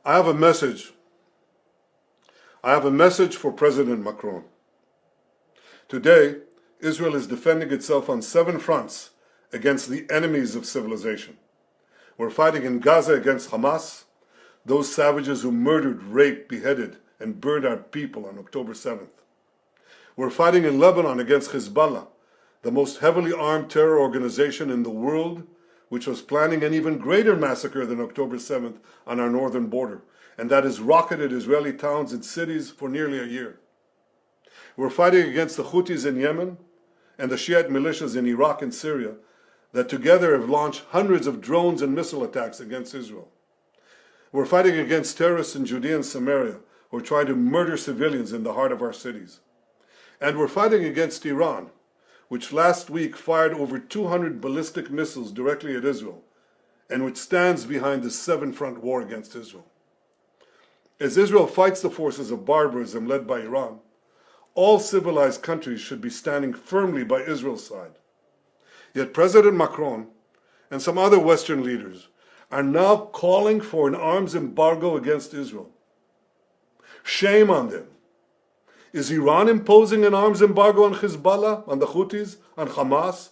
I have a message. I have a message for President Macron. Today, Israel is defending itself on 7 fronts against the enemies of civilization. We're fighting in Gaza against Hamas, those savages who murdered, raped, beheaded, and burned our people on October 7th. We're fighting in Lebanon against Hezbollah, the most heavily armed terror organization in the world, which was planning an even greater massacre than October 7th on our northern border, and that has rocketed Israeli towns and cities for nearly a year. We're fighting against the Houthis in Yemen and the Shiite militias in Iraq and Syria that together have launched hundreds of drones and missile attacks against Israel. We're fighting against terrorists in Judea and Samaria who are trying to murder civilians in the heart of our cities. And we're fighting against Iran, which last week fired over 200 ballistic missiles directly at Israel, and which stands behind the 7-front war against Israel. As Israel fights the forces of barbarism led by Iran, all civilized countries should be standing firmly by Israel's side. Yet President Macron and some other Western leaders are now calling for an arms embargo against Israel. Shame on them. Is Iran imposing an arms embargo on Hezbollah, on the Houthis, on Hamas,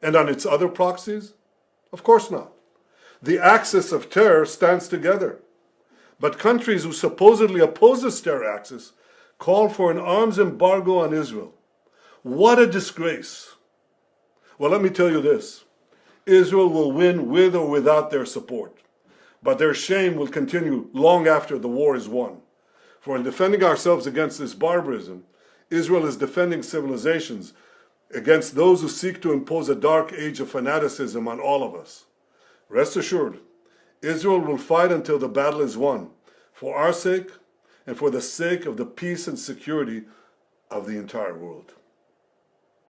and on its other proxies? Of course not. The axis of terror stands together. But countries who supposedly oppose this terror axis call for an arms embargo on Israel. What a disgrace. Well, let me tell you this. Israel will win with or without their support. But their shame will continue long after the war is won. For in defending ourselves against this barbarism, Israel is defending civilizations against those who seek to impose a dark age of fanaticism on all of us. Rest assured, Israel will fight until the battle is won, for our sake and for the sake of the peace and security of the entire world.